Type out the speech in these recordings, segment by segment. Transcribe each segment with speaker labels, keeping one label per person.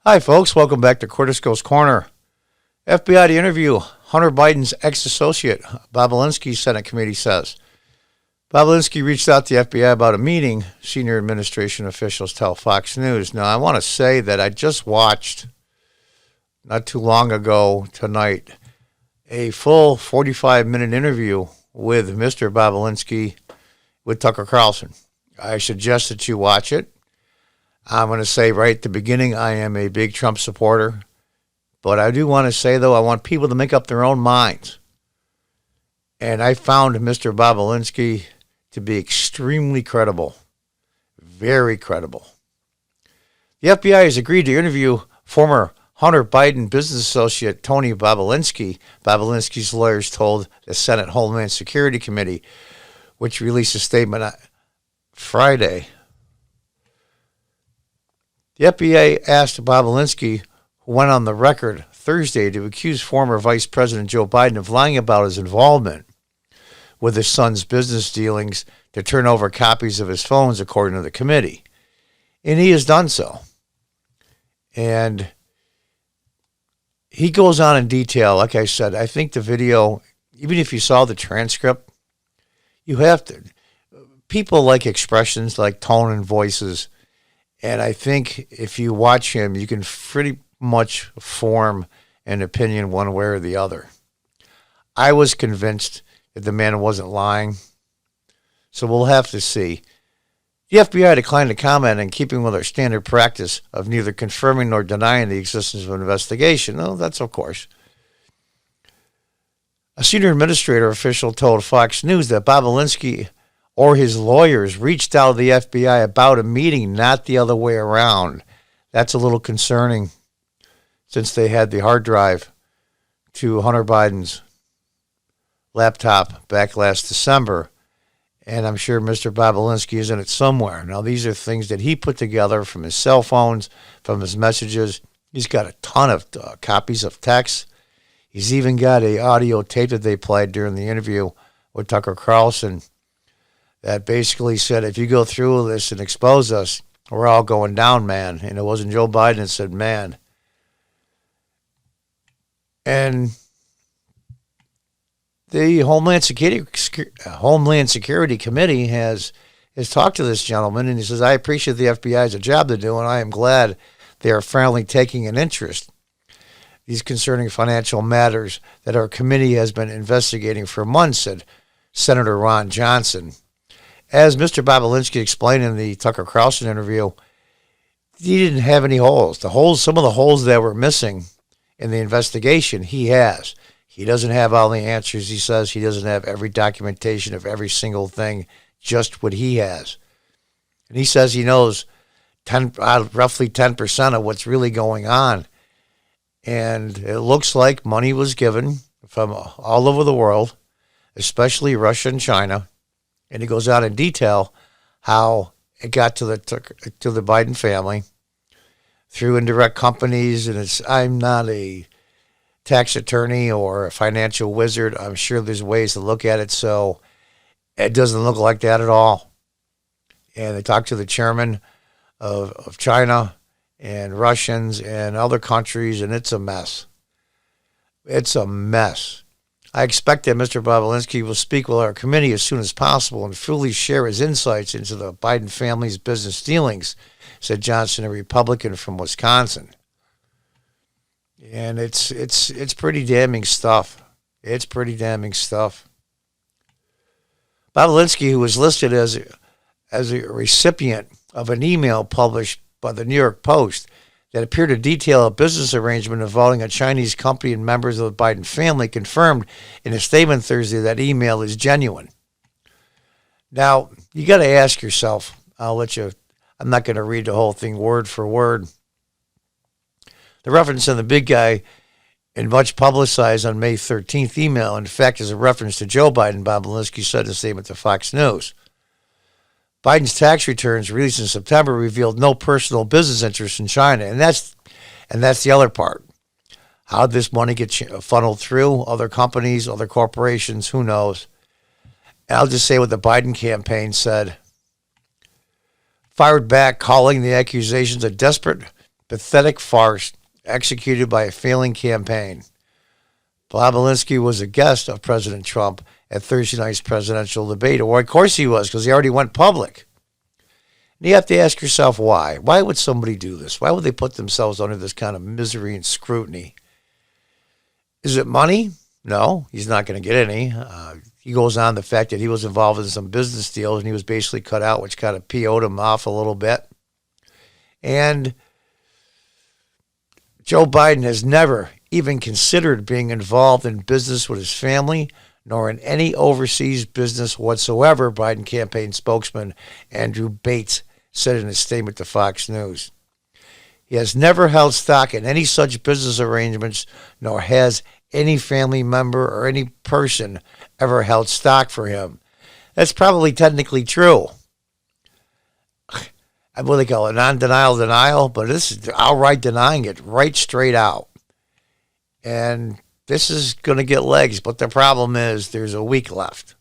Speaker 1: Hi, folks. Welcome back to Cordisco's Corner. FBI to interview Hunter Biden's ex-associate, Bobulinski, Senate committee says. Bobulinski reached out to the FBI about a meeting, senior administration officials tell Fox News. Now, I want to say that I just watched, not too long ago tonight, a full 45-minute interview with Mr. Bobulinski with Tucker Carlson. I suggest that you watch it. I'm going to say right at the beginning, I am a big Trump supporter. But I do want to say, though, I want people to make up their own minds. And I found Mr. Bobulinski to be extremely credible. Very credible. The FBI has agreed to interview former Hunter Biden business associate Tony Bobulinski. Bobulinski's lawyers told the Senate Homeland Security Committee, which released a statement on Friday. The FBI asked Bobulinski, who went on the record Thursday to accuse former Vice President Joe Biden of lying about his involvement with his son's business dealings, to turn over copies of his phones, according to the committee. And he has done so. And he goes on in detail. Like I said, I think the video, even if you saw the transcript, you have to, people like expressions like tone and voices. And I think if you watch him, you can pretty much form an opinion one way or the other. I was convinced that the man wasn't lying, so we'll have to see. The FBI declined to comment, in keeping with our standard practice of neither confirming nor denying the existence of an investigation. No, that's of course. A senior administrator official told Fox News that Bobulinski or his lawyers reached out to the FBI about a meeting, not the other way around. That's a little concerning, since they had the hard drive to Hunter Biden's laptop back last December. And I'm sure Mr. Bobulinski is in it somewhere. Now, these are things that he put together from his cell phones, from his messages. He's got a ton of copies of texts. He's even got a audio tape that they played during the interview with Tucker Carlson that basically said, if you go through this and expose us, we're all going down, man. And it wasn't Joe Biden that said, man. And the Homeland Security Committee has talked to this gentleman, and he says, I appreciate the FBI has a job to do, and I am glad they are finally taking an interest. These concerning financial matters that our committee has been investigating for months, said Senator Ron Johnson. As Mr. Bobulinski explained in the Tucker Carlson interview, he didn't have any holes. Some of the holes that were missing in the investigation, he has. He doesn't have all the answers. He says he doesn't have every documentation of every single thing, just what he has. And he says he knows roughly 10% of what's really going on. And it looks like money was given from all over the world, especially Russia and China. And he goes out in detail how it got to the Biden family through indirect companies. And I'm not a tax attorney or a financial wizard. I'm sure there's ways to look at it, so it doesn't look like that at all. And they talked to the chairman of China and Russians and other countries, and it's a mess. It's a mess. I expect that Mr. Bobulinski will speak with our committee as soon as possible and fully share his insights into the Biden family's business dealings, said Johnson, a Republican from Wisconsin. And it's pretty damning stuff. It's pretty damning stuff. Bobulinski, who was listed as a recipient of an email published by the New York Post that appeared to detail a business arrangement involving a Chinese company and members of the Biden family, confirmed in a statement Thursday that email is genuine. Now, you got to ask yourself, I'm not going to read the whole thing word for word. The reference in the big guy and much publicized on May 13th email, in fact, is a reference to Joe Biden, Bobulinski said in a statement to Fox News. Biden's tax returns released in September revealed no personal business interest in China. And that's the other part. How did this money get funneled through? Other companies, other corporations, who knows? And I'll just say what the Biden campaign said. Fired back, calling the accusations a desperate pathetic farce executed by a failing campaign. Bobulinski was a guest of President Trump at Thursday night's presidential debate. Well, of course he was, because he already went public. And you have to ask yourself why. Why would somebody do this? Why would they put themselves under this kind of misery and scrutiny? Is it money? No, he's not going to get any. He goes on the fact that he was involved in some business deals and he was basically cut out, which kind of PO'd him off a little bit. And Joe Biden has never even considered being involved in business with his family, nor in any overseas business whatsoever, Biden campaign spokesman Andrew Bates said in a statement to Fox News. He has never held stock in any such business arrangements, nor has any family member or any person ever held stock for him. That's probably technically true. I what they call it, non-denial denial, but this is outright denying it, right straight out. And this is going to get legs, but the problem is there's a week left.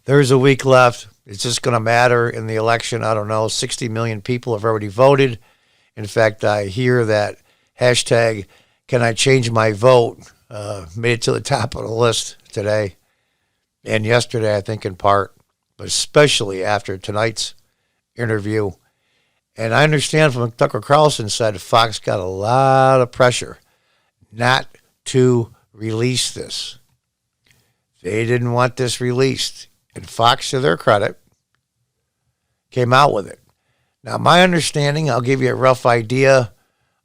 Speaker 1: There's a week left. It's just going to matter in the election. I don't know, 60 million people have already voted. In fact, I hear that hashtag, can I change my vote, made it to the top of the list today and yesterday, I think in part, but especially after tonight's interview. And I understand from Tucker Carlson said Fox got a lot of pressure not to release this. They didn't want this released. And Fox, to their credit, came out with it. Now, my understanding, I'll give you a rough idea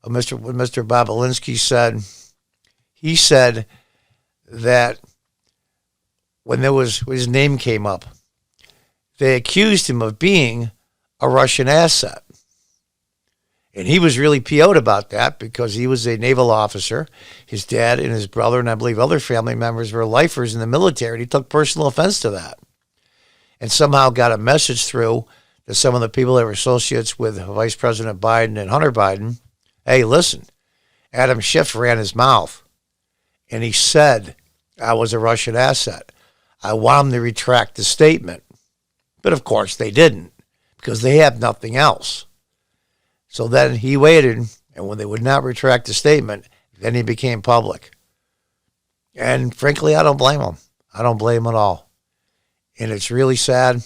Speaker 1: of what Mr. Bobulinski said. He said that when his name came up, they accused him of being a Russian asset. And he was really PO'd about that because he was a naval officer. His dad and his brother and I believe other family members were lifers in the military, and he took personal offense to that. And somehow got a message through to some of the people that were associates with Vice President Biden and Hunter Biden. Hey, listen, Adam Schiff ran his mouth, and he said I was a Russian asset. I want him to retract the statement. But, of course, they didn't because they have nothing else. So then he waited, and when they would not retract the statement, then he became public. And, frankly, I don't blame him. I don't blame him at all. And it's really sad,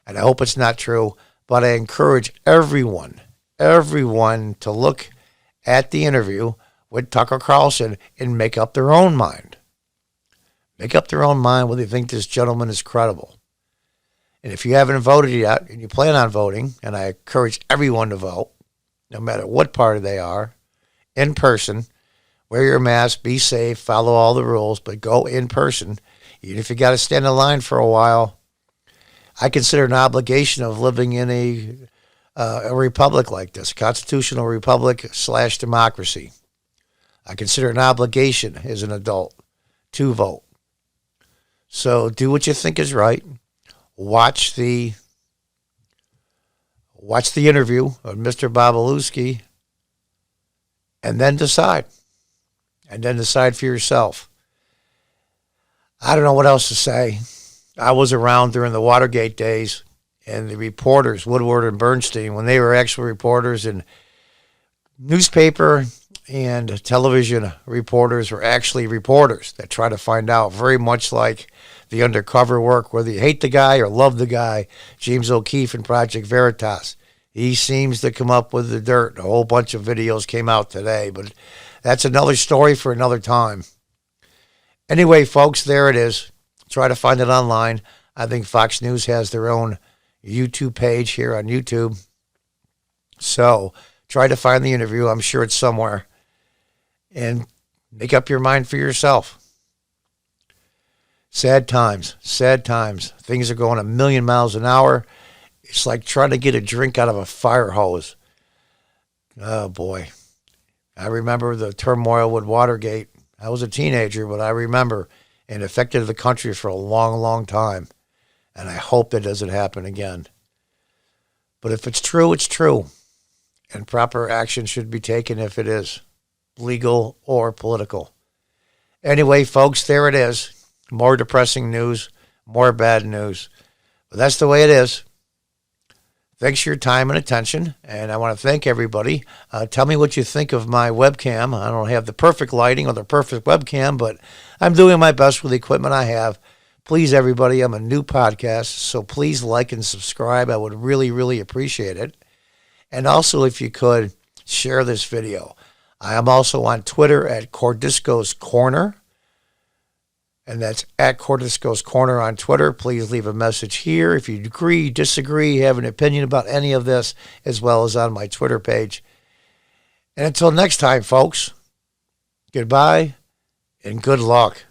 Speaker 1: and I hope it's not true, but I encourage everyone to look at the interview with Tucker Carlson and make up their own mind. Make up their own mind whether they think this gentleman is credible. And if you haven't voted yet and you plan on voting, and I encourage everyone to vote, no matter what party they are, in person, wear your mask, be safe, follow all the rules, but go in person. Even if you got to stand in line for a while, I consider an obligation of living in a republic like this, constitutional republic / democracy. I consider an obligation as an adult to vote. So do what you think is right. Watch the interview of Mr. Bobulinski, and then decide. And then decide for yourself. I don't know what else to say. I was around during the Watergate days, and the reporters, Woodward and Bernstein, when they were actual reporters, and newspaper and television reporters were actually reporters that try to find out, very much like the undercover work, whether you hate the guy or love the guy. James O'Keefe and Project Veritas. He seems to come up with the dirt. A whole bunch of videos came out today, but that's another story for another time. Anyway, folks, there it is. Try to find it online. I think Fox News has their own YouTube page here on YouTube. So try to find the interview. I'm sure it's somewhere. And make up your mind for yourself. Sad times. Sad times. Things are going a million miles an hour. It's like trying to get a drink out of a fire hose. Oh, boy. I remember the turmoil with Watergate. I was a teenager, but I remember, and it affected the country for a long, long time. And I hope that doesn't happen again. But if it's true, it's true. And proper action should be taken if it is legal or political. Anyway, folks, there it is. More depressing news, more bad news. But that's the way it is. thanks for your time and attention, and I want to thank everybody. Tell me what you think of my webcam. I don't have the perfect lighting or the perfect webcam, but I'm doing my best with the equipment I have. Please, everybody, I'm a new podcast, so please like and subscribe. I would really, really appreciate it. And also, if you could, share this video. I am also on Twitter at Cordisco's Corner, and that's at Cordisco's Corner on Twitter. Please leave a message here if you agree, disagree, have an opinion about any of this, as well as on my Twitter page. And until next time, folks, goodbye and good luck.